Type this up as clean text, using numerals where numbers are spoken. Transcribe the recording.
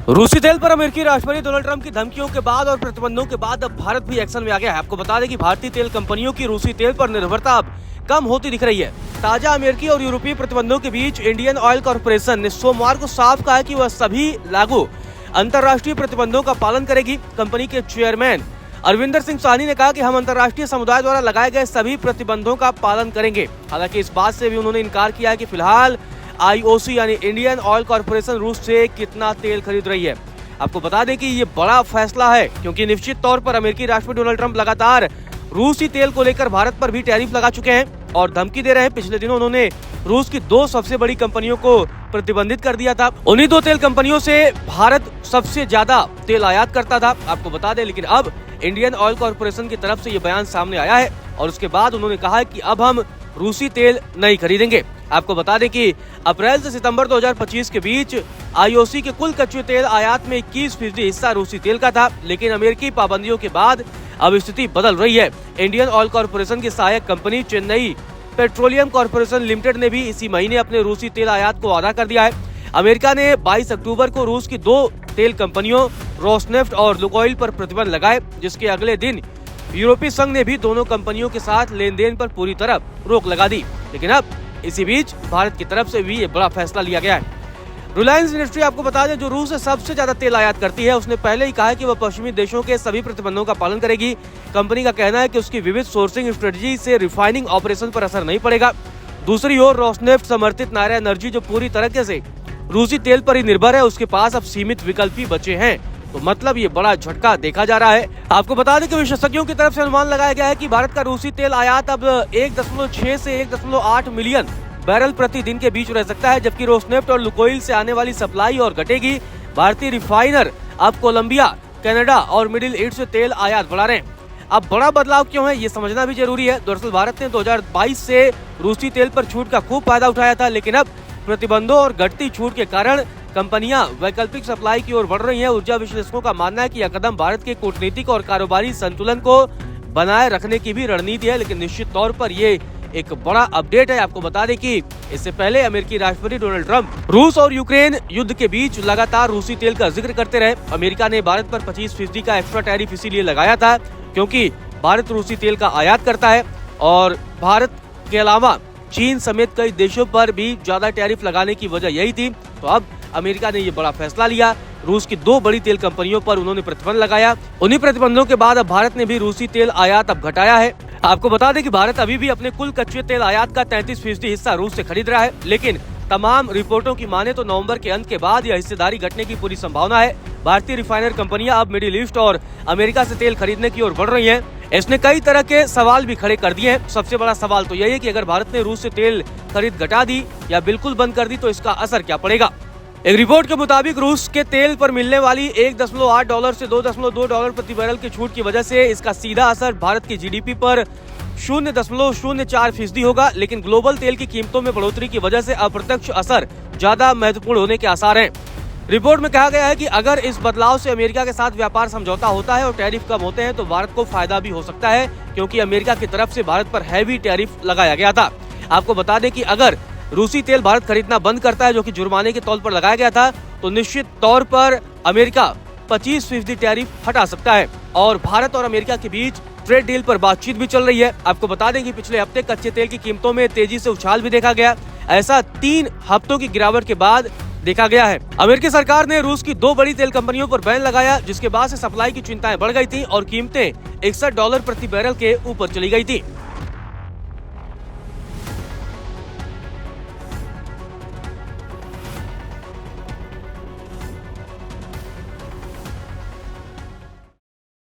रूसी तेल पर अमेरिकी राष्ट्रपति डोनाल्ड ट्रंप की धमकियों के बाद और प्रतिबंधों के बाद अब भारत भी एक्शन में आ गया है। आपको बता दें कि भारतीय तेल कंपनियों की रूसी तेल पर निर्भरता अब कम होती दिख रही है। ताजा अमेरिकी और यूरोपीय प्रतिबंधों के बीच इंडियन ऑयल कॉर्पोरेशन ने सोमवार को साफ कहा कि वह सभी लागू अंतर्राष्ट्रीय प्रतिबंधों का पालन करेगी। कंपनी के चेयरमैन अरविंदर सिंह साहनी ने कहा कि हम अंतर्राष्ट्रीय समुदाय द्वारा लगाए गए सभी प्रतिबंधों का पालन करेंगे। हालांकि इस बात से भी उन्होंने इनकार किया है कि फिलहाल आईओसी यानी इंडियन ऑयल कॉर्पोरेशन रूस से कितना तेल खरीद रही है। आपको बता दें कि ये बड़ा फैसला है क्योंकि निश्चित तौर पर अमेरिकी राष्ट्रपति डोनाल्ड ट्रंप लगातार रूसी तेल को लेकर भारत पर भी टैरिफ लगा चुके हैं और धमकी दे रहे हैं। पिछले दिनों उन्होंने रूस की 2 सबसे बड़ी कंपनियों को प्रतिबंधित कर दिया था। उन्हीं 2 तेल कंपनियों से भारत सबसे ज्यादा तेल आयात करता था, आपको बता दें। लेकिन अब इंडियन ऑयल कॉर्पोरेशन की तरफ से ये बयान सामने आया है और उसके बाद उन्होंने कहा है कि अब हम रूसी तेल नहीं खरीदेंगे। आपको बता दें कि अप्रैल से सितंबर 2025 के बीच आईओसी के कुल कच्चे तेल आयात में 21% हिस्सा रूसी तेल का था, लेकिन अमेरिकी पाबंदियों के बाद अब स्थिति बदल रही है। इंडियन ऑयल कॉर्पोरेशन की सहायक company Chennai petroleum corporation limited ने भी इसी महीने अपने रूसी तेल आयात को आधा कर दिया है। अमेरिका ने 22 अक्टूबर को रूस की 2 तेल कंपनियों रोसनेफ्ट और लुकोइल पर प्रतिबंध लगाए, जिसके अगले दिन यूरोपीय संघ ने भी दोनों कंपनियों के साथ लेन देन पर पूरी तरह रोक लगा दी। लेकिन अब इसी बीच भारत की तरफ से भी ये बड़ा फैसला लिया गया है। रिलायंस इंडस्ट्री, आपको बता दें, जो रूस से सबसे ज्यादा तेल आयात करती है, उसने पहले ही कहा है कि वह पश्चिमी देशों के सभी प्रतिबंधों का पालन करेगी। कंपनी का कहना है कि उसकी विविध सोर्सिंग स्ट्रेटजी से रिफाइनिंग ऑपरेशन पर असर नहीं पड़ेगा। दूसरी ओर रोसनेफ्ट समर्थित नायरा एनर्जी, जो पूरी तरीके से रूसी तेल पर ही निर्भर है, उसके पास अब सीमित विकल्प ही बचे हैं। तो मतलब ये बड़ा झटका देखा जा रहा है। आपको बता दें कि विशेषज्ञों की तरफ से अनुमान लगाया गया है कि भारत का रूसी तेल आयात अब 1.6 से 1.8 मिलियन बैरल प्रति दिन के बीच रह सकता है, जबकि रोसनेफ्ट और लुकोइल से आने वाली सप्लाई और घटेगी। भारतीय रिफाइनर अब कोलंबिया, कनाडा और मिडिल ईस्ट से तेल आयात बढ़ा रहे हैं। अब बड़ा बदलाव क्यों है, ये समझना भी जरूरी है। दरअसल भारत ने 2022 से रूसी तेल पर छूट का खूब फायदा उठाया था, लेकिन अब प्रतिबंधों और घटती छूट के कारण कंपनियां वैकल्पिक सप्लाई की ओर बढ़ रही हैं। ऊर्जा विश्लेषकों का मानना है कि यह कदम भारत के कूटनीतिक और कारोबारी संतुलन को बनाए रखने की भी रणनीति है। लेकिन निश्चित तौर पर ये एक बड़ा अपडेट है। आपको बता दें कि इससे पहले अमेरिकी राष्ट्रपति डोनाल्ड ट्रंप रूस और यूक्रेन युद्ध के बीच लगातार रूसी तेल का जिक्र करते रहे। अमेरिका ने भारत पर 25% का एक्स्ट्रा टैरिफ इसीलिए लगाया था क्योंकि भारत रूसी तेल का आयात करता है और भारत के अलावा चीन समेत कई देशों पर भी ज्यादा टैरिफ लगाने की वजह यही थी। तो अब अमेरिका ने ये बड़ा फैसला लिया। रूस की 2 बड़ी तेल कंपनियों पर उन्होंने प्रतिबंध लगाया। उन्हीं प्रतिबंधों के बाद अब भारत ने भी रूसी तेल आयात अब घटाया है। आपको बता दें कि भारत अभी भी अपने कुल कच्चे तेल आयात का 33% हिस्सा रूस से खरीद रहा है, लेकिन तमाम रिपोर्टों की माने तो नवंबर के अंत के बाद यह हिस्सेदारी घटने की पूरी संभावना है। भारतीय रिफाइनर कंपनियां अब मिडिल ईस्ट और अमेरिका से तेल खरीदने की ओर बढ़ रही हैं। इसने कई तरह के सवाल भी खड़े कर दिए हैं। सबसे बड़ा सवाल तो यही है कि अगर भारत ने रूस से तेल खरीद घटा दी या बिल्कुल बंद कर दी तो इसका असर क्या पड़ेगा। एक रिपोर्ट के मुताबिक रूस के तेल पर मिलने वाली $1.8 से $2.2 प्रति बैरल की छूट की वजह से इसका सीधा असर भारत की जीडीपी पर 0.04% होगा, लेकिन ग्लोबल तेल की कीमतों में बढ़ोतरी की वजह से अप्रत्यक्ष असर ज्यादा महत्वपूर्ण होने के आसार हैं। रिपोर्ट में कहा गया है कि अगर इस बदलाव से अमेरिका के साथ व्यापार समझौता होता है और टैरिफ कम होते हैं तो भारत को फायदा भी हो सकता है, क्योंकि अमेरिका की तरफ से भारत पर हैवी टैरिफ लगाया गया था। आपको बता दें कि अगर रूसी तेल भारत खरीदना बंद करता है, जो कि जुर्माने के तौर पर लगाया गया था, तो निश्चित तौर पर अमेरिका 25% टैरिफ हटा सकता है और भारत और अमेरिका के बीच ट्रेड डील पर बातचीत भी चल रही है। आपको बता दें कि पिछले हफ्ते कच्चे तेल की कीमतों में तेजी से उछाल भी देखा गया। ऐसा 3 हफ्तों की गिरावट के बाद देखा गया है। अमेरिकी सरकार ने रूस की 2 बड़ी तेल कंपनियों पर बैन लगाया, जिसके बाद से सप्लाई की चिंताएं बढ़ गई थी और कीमतें $61 प्रति बैरल के ऊपर चली गई थी।